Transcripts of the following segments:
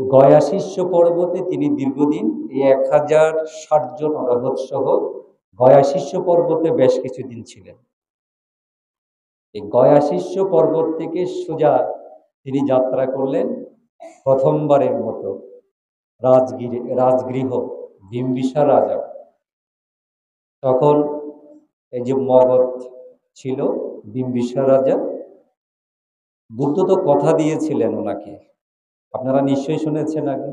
গয়া শিষ্য পর্বতে তিনি দীর্ঘদিন এই 1060 জন অরাহত সহ গয়া শিষ্য পর্বতে বেশ কিছুদিন ছিলেন। এই গয়া শিষ্য পর্বত থেকে সোজা তিনি যাত্রা করলেন প্রথমবারের মতো রাজগৃহ বিম্বিসার রাজা। তখন এই যে মগধ ছিল, বিম্বিসার রাজা, বুদ্ধ তো কথা দিয়েছিলেন ওনাকে, আপনারা নিশ্চয়ই শুনেছেন আগে,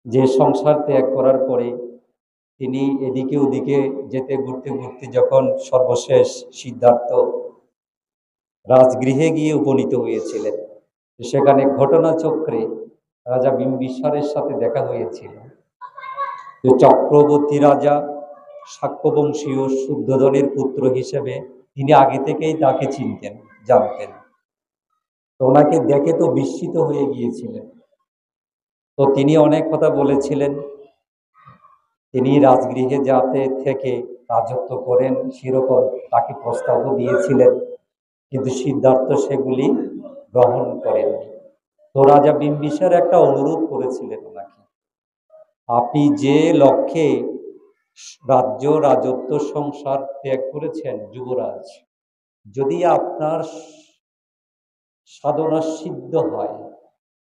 যে সংসার ত্যাগ করার পরে তিনি এদিকে ওদিকে যেতে ঘুরতে ঘুরতে যখন সর্বশেষ সিদ্ধার্থ রাজগৃহে গিয়ে উপনীত হয়েছিলেন, সেখানে ঘটনাচক্রে রাজা বিম্বিসারের সাথে দেখা হয়েছিল। চক্রবর্তী রাজা শাক্যবংশীয় শুদ্ধোধনের পুত্র হিসেবে তিনি আগে থেকেই তাকে চিনতেন, জানতেন। তো ওনাকে দেখে তো বিস্মিত হয়ে গিয়েছিলেন। তো তিনি অনেক কথা বলেছিলেন, তিনি রাজগৃহে যাতে থেকে রাজত্ব করেন সেরকম তাকে প্রস্তাবও দিয়েছিলেন, কিন্তু সিদ্ধার্থ সেগুলি গ্রহণ করেননি। তো রাজা বিম্বিসার একটা অনুরোধ করেছিলেন ওনাকে, আপনি যে লক্ষ্যে রাজত্ব সংসার ত্যাগ করেছেন যুবরাজ, যদি আপনার সাধনা সিদ্ধ হয়,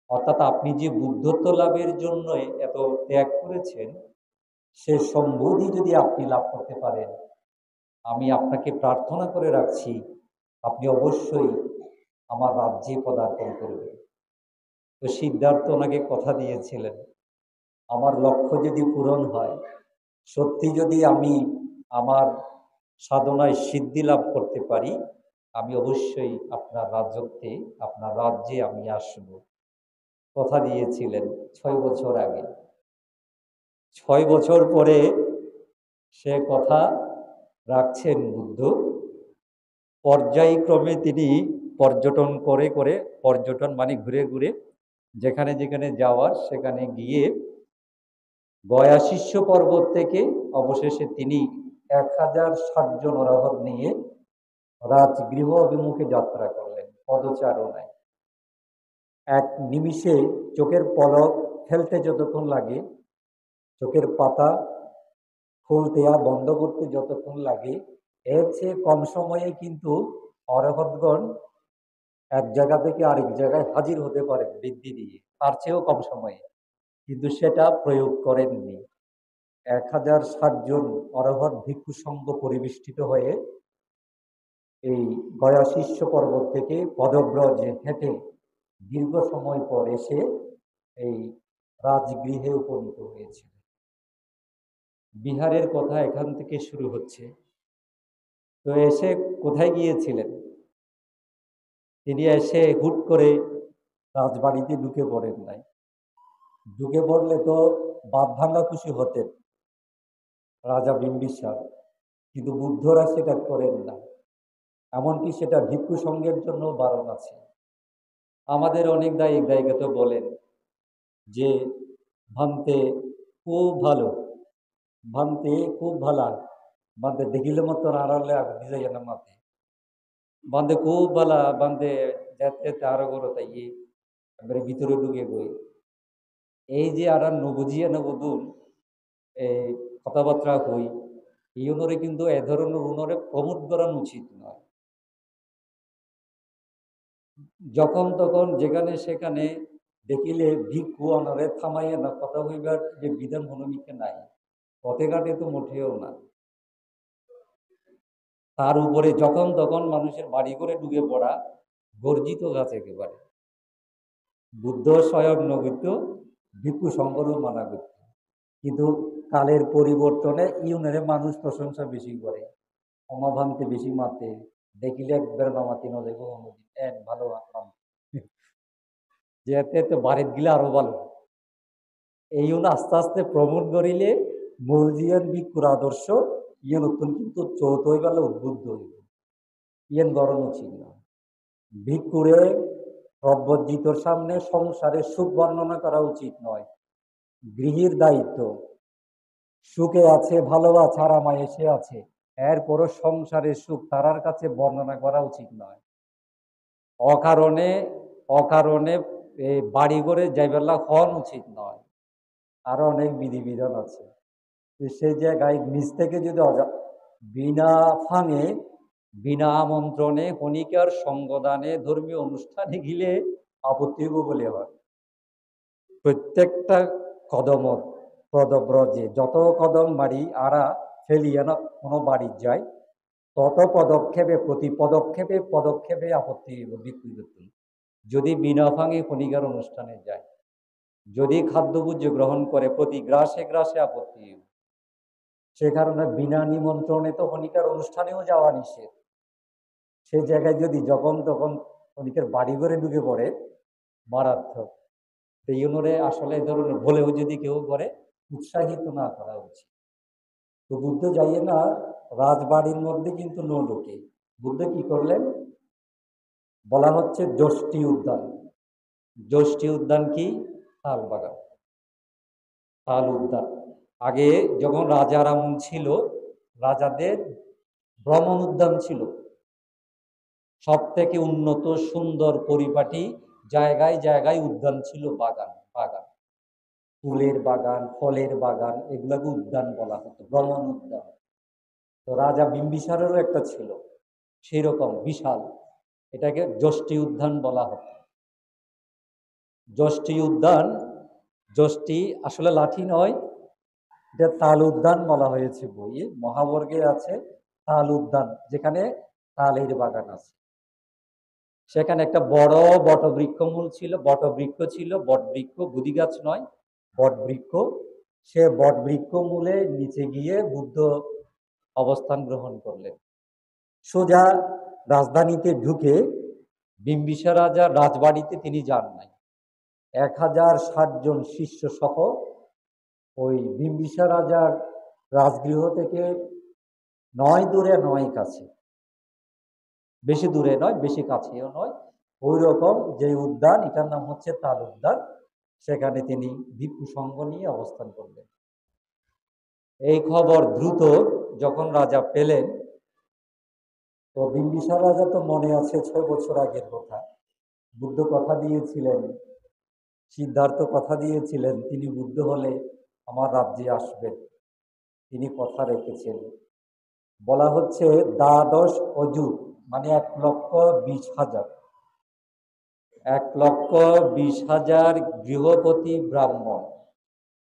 অর্থাৎ আপনি যে বুদ্ধত্ব লাভের জন্য এত ত্যাগ করেছেন, সে সম্বোধি যদি আপনি লাভ করতে পারেন, আমি আপনাকে প্রার্থনা করে রাখছি, আপনি অবশ্যই আমার রাজ্যে পদার্পণ করবেন। তো সিদ্ধার্থ ওনাকে কথা দিয়েছিলেন, আমার লক্ষ্য যদি পূরণ হয়, সত্যি যদি আমি আমার সাধনায় সিদ্ধি লাভ করতে পারি, আমি অবশ্যই আপনার রাজত্বে, আপনার রাজ্যে আমি আসব। কথা দিয়েছিলেন 6 বছর আগে। 6 বছর পরে সে কথা রাখছেন বুদ্ধ। পর্যায়ক্রমে তিনি পর্যটন করে করে, পর্যটন মানে ঘুরে ঘুরে যেখানে যেখানে যাওয়ার সেখানে গিয়ে গয়া শিষ্য পর্বত থেকে অবশেষে তিনি 1060 জন অরাহত নিয়ে রাজগৃহ অভিমুখে যাত্রা করলেন পদচারণায়। এক নিমিষে চোখের পলক ফেলতে যতক্ষণ লাগে, চোখের পাতা খুলতে আর বন্ধ করতে যতক্ষণ লাগে, এর চেয়ে কম সময়ে কিন্তু অরাহতগণ এক জায়গা থেকে আরেক জায়গায় হাজির হতে পারে বৃদ্ধি দিয়ে, তার চেয়েও কম সময়ে, কিন্তু সেটা প্রয়োগ করেননি। 1060 জন অরাহত ভিক্ষু সংঘ পরিবেষ্টিত হয়ে এই গয়া শিষ্য পর্বত থেকে পদব্রজে হেঁটে দীর্ঘ সময় পর এসে এই রাজগৃহে উপনীত হয়েছিল। বিহারের কথা এখান থেকে শুরু হচ্ছে। তো এসে কোথায় গিয়েছিলেন? তিনি এসে হুট করে রাজবাড়িতে ঢুকে পড়েন নাই। ঢুকে পড়লে তো বাদ ভাঙা খুশি হতেন রাজা বিম্বিসার, কিন্তু বুদ্ধরা সেটা করেন না। এমনকি সেটা ভিক্ষু সংঘের জন্য বারণ আছে। আমাদের অনেক দায়িক দায়িকা তো বলেন যে ভান্তে খুব ভালো, ভান্তে খুব ভালা, বান্ধে দেখিলে মতো আড়ালে ভিজে যেন মাথে, বান্ধে খুব ভালা, বান্ধে যাতে আরো করো তাই এবারে ভিতরে ঢুকে গই। এই যে আর নবুঝিয়ে নবদুল এই কথাবার্তা হই, এই অনুরে কিন্তু এ ধরনের উনরে প্রমোট করানো উচিত নয়। যখন তখন যেখানে সেখানে দেখিলে ভিক্ষু অনরে থামাইয়া না কথা হইবার যে বিধান ভূমিকে নাই, পথে ঘাটে তো মোটেও না। তার উপরে যখন তখন মানুষের বাড়ি করে ঢুকে পড়া গর্জিত গাছ একেবারে। বুদ্ধ স্বয়ং নগিত, ভিক্ষু সংকরও মানা করত, কিন্তু কালের পরিবর্তনে ইউনের মানুষ প্রশংসা বেশি করে, অমাভান্তে বেশি মাতে, দেখিলে একবার নামাতি নদেব এক ভালো যেতে তো বাড়ির গিলা আরো ভালো। এই আস্তে আস্তে প্রমোট করিলে মৌলজিয়ান ভিক্ষুর আদর্শ ইয়ে নতুন কিন্তু চৌথ হয়ে গেলে উদ্বুদ্ধ হইব, ইয়েন গরম ছিল না। ভিক্ষুরে প্রব্রজিতর সামনে সংসারের সুখ বর্ণনা করা উচিত নয়। গৃহীর দায়িত্ব, সুখে আছে, ভালো আছে, আরামায় এসে আছে, এরপরও সংসারের সুখ তারার কাছে বর্ণনা করা উচিত নয়। অকারণে অকারণে এই বাড়ি ঘরে যাইবেলা হন উচিত নয়, আরো অনেক বিধিবিধান আছে। সেই জায়গায় নিজ থেকে যদি বিনা ফাঁকে বিনা আমন্ত্রণে কণিকার সঙ্গদানে ধর্মীয় অনুষ্ঠানে গিলে আপত্তি বলে হয়। প্রত্যেকটা কদম পদব্রজে যত কদম বাড়ি আরা ফেলিয়া না কোনো বাড়ি যায়, তত প্রতি পদক্ষেপে আপত্তি বিকৃতি। যদি বিনা ফাঁকে কণিকার অনুষ্ঠানে যায়, যদি খাদ্যভোজ্য গ্রহণ করে প্রতি গ্রাসে আপত্তি। সে কারণে বিনা নিমন্ত্রণে তো কণিকার অনুষ্ঠানেও যাওয়া নিষেধ। সে জায়গায় যদি যখন তখন কণিকার বাড়ি ঘরে ঢুকে পড়ে, মারাত্মক। এই অনুরে আসলে ধরনের বলেও যদি কেউ করে, উৎসাহিত না করা উচিত। তো বুদ্ধ যাইয়ে না রাজবাড়ির মধ্যে কিন্তু নো ঢুকে। বুদ্ধ কি করলেন বলা হচ্ছে যষ্টি উদ্যান। যষ্টি উদ্যান কি? তাল বাগান, তাল উদ্যান। আগে যখন রাজার আমল ছিল, রাজাদের ভ্রমণ উদ্যান ছিল, সব থেকে উন্নত সুন্দর পরিপাটি জায়গায় জায়গায় উদ্যান ছিল, বাগান বাগান, ফুলের বাগান, ফলের বাগান, এগুলাকে উদ্যান বলা হতো, ভ্রমণ উদ্যান। তো রাজা বিম্বিসারেরও একটা ছিল সেই রকম বিশাল, এটাকে যষ্টি উদ্যান বলা হতো। যষ্টি উদ্যান, যষ্টি আসলে লাঠি নয়, এটা তাল উদ্যান বলা হয়েছে বইয়ে, মহাবর্গে আছে তাল উদ্যান, যেখানে তালের বাগান আছে। সেখানে একটা বড় বটবৃক্ষ মূল ছিল, বটবৃক্ষ ছিল, বটবৃক্ষ, বুদ্ধি গাছ নয়, বটবৃক্ষ। সে বটবৃক্ষ মূলে নিচে গিয়ে বুদ্ধ অবস্থান গ্রহণ করলেন। সোজা রাজধানীতে ঢুকে বিম্বিসার রাজার রাজবাড়িতে তিনি যান নাই। 1060 জন শিষ্য সহ ওই বিম্বিসার রাজার রাজগৃহ থেকে নয় দূরে নয় কাছে, বেশি দূরে নয় বেশি কাছেও নয়, ওই রকম যে উদ্যান, এটার নাম হচ্ছে তাল উদ্যান, সেখানে তিনি ভিক্ষু সঙ্গ নিয়ে অবস্থান করলেন। এই খবর দ্রুত যখন রাজা পেলেন, তো বিম্বিসার রাজা তো মনে আছে 6 বছর আগের কথা, বুদ্ধ কথা দিয়েছিলেন, সিদ্ধার্থ কথা দিয়েছিলেন তিনি বুদ্ধ হলে আমার রাজ্যে আসবেন, তিনি কথা রেখেছেন। বলা হচ্ছে দ্বাদশ অযুত মানে 1,20,000 গৃহপতি ব্রাহ্মণ